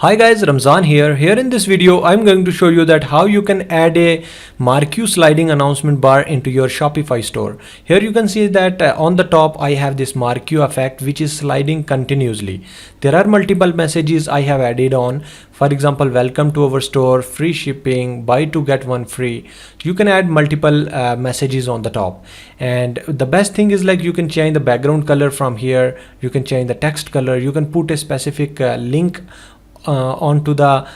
Hi guys, Ramzan here. Here in this video, I'm going to show you that how you can add a Marquee sliding announcement bar into your Shopify store. Here you can see that on the top, I have this Marquee effect, which is sliding continuously. There are multiple messages I have added on. For example, welcome to our store, free shipping, buy two get one free. You can add multiple messages on the top. And the best thing is like you can change the background color from here. You can change the text color. You can put a specific link onto the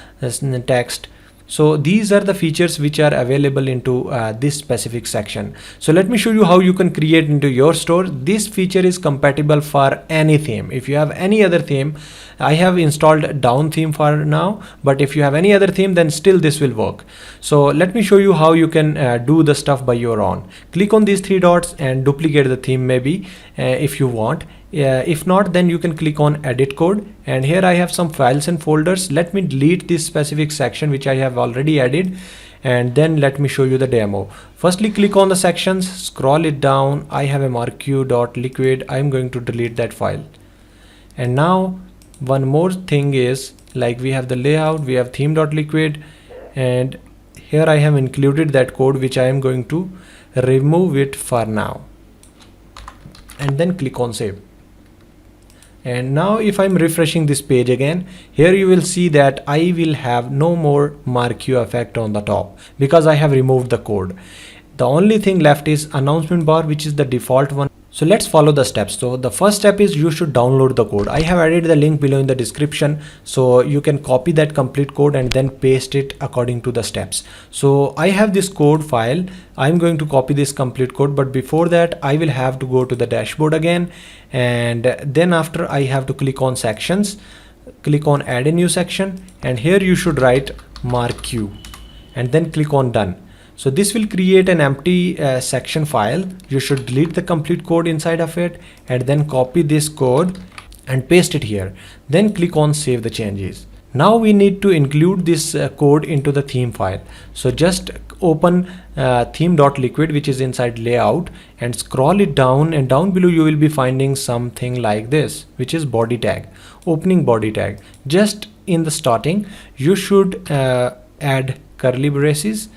text. So these are the features which are available into this specific section. So let me show you how you can create into your store. This feature is compatible for any theme. If you have any other theme, I have installed down theme for now, but if you have any other theme, then still this will work. So let me show you how you can do the stuff by your own. Click on these three dots and duplicate the theme maybe if you want. If not, then you can click on edit code, and here I have some files and folders. Let me delete this specific section which I have already added, and then let me show you the demo. Firstly, click on the sections, scroll it down. I have a marquee.liquid. I'm going to delete that file. And now one more thing is like we have the layout, we have theme.liquid, and here I have included that code which I am going to remove it for now, and then click on save. And now if I'm refreshing this page again, here you will see that I will have no more Marquee effect on the top because I have removed the code. The only thing left is announcement bar, which is the default one. So let's follow the steps. So the first step is you should download the code. I have added the link below in the description, so you can copy that complete code and then paste it according to the steps. So I have this code file. I'm going to copy this complete code, but before that I will have to go to the dashboard again, and then after I have to click on sections, click on add a new section, and here you should write Marquee and then click on done. So this will create an empty section file. You should delete the complete code inside of it and then copy this code and paste it here. Then click on save the changes. Now we need to include this code into the theme file. So just open theme.liquid, which is inside layout, and scroll it down, and down below you will be finding something like this, which is body tag, opening body tag. Just in the starting, you should add curly braces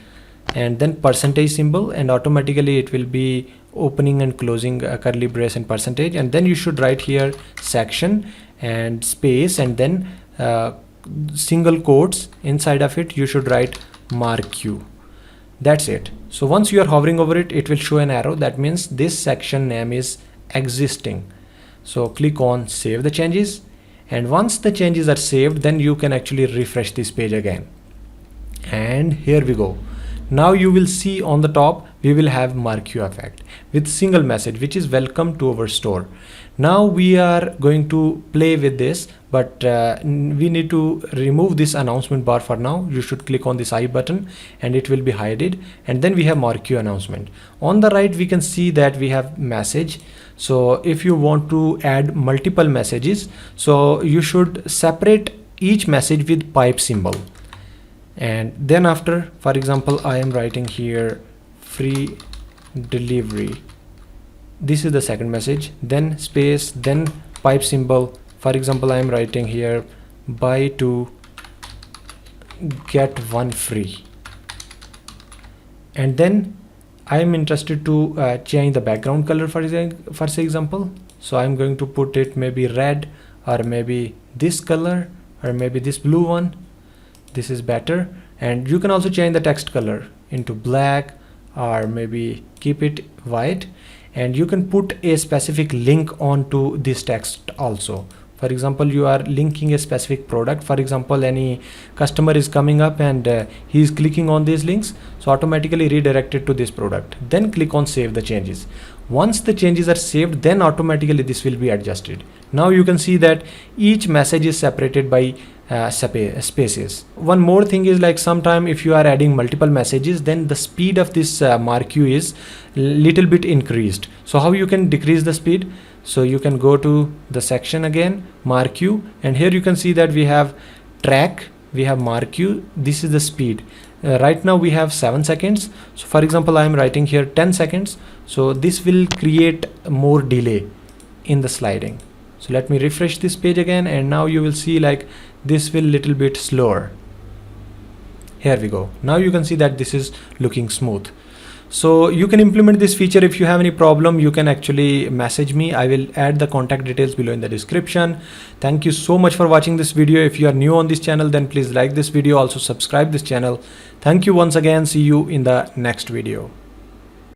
and then percentage symbol, and automatically it will be opening and closing curly brace and percentage, and then you should write here section and space, and then single quotes inside of it you should write Marquee. That's it. So once you are hovering over it, it will show an arrow. That means this section name is existing. So click on save the changes, and once the changes are saved, then you can actually refresh this page again. And here we go. Now you will see on the top we will have Marquee effect with single message, which is welcome to our store. Now we are going to play with this, but we need to remove this announcement bar for now. You should click on this I button and it will be hidden, and then we have Marquee announcement. On the right we can see that we have message. So if you want to add multiple messages, so you should separate each message with pipe symbol. And then after, for example, I am writing here free delivery. This is the second message, then space, then pipe symbol. For example, I am writing here buy two get one free. And then I am interested to change the background color for example. So I'm going to put it maybe red, or maybe this color, or maybe this blue one. This is better. And you can also change the text color into black, or maybe keep it white, and you can put a specific link onto this text also. For example, you are linking a specific product. For example, any customer is coming up and he is clicking on these links, so automatically redirected to this product. Then click on save the changes. Once the changes are saved, then automatically this will be adjusted. Now you can see that each message is separated by spaces. One more thing is like sometime if you are adding multiple messages, then the speed of this Marquee is little bit increased. So how you can decrease the speed? So you can go to the section again, Marquee, and here you can see that we have track, we have Marquee. This is the speed. Right now we have 7 seconds. So for example, I am writing here 10 seconds. So this will create more delay in the sliding. So let me refresh this page again, and now you will see like this will little bit slower. Here we go. Now you can see that this is looking smooth. So you can implement this feature. If you have any problem, you can actually message me. I will add the contact details below in the description. Thank you so much for watching this video. If you are new on this channel, then please like this video, also subscribe this channel. Thank you once again. See you in the next video.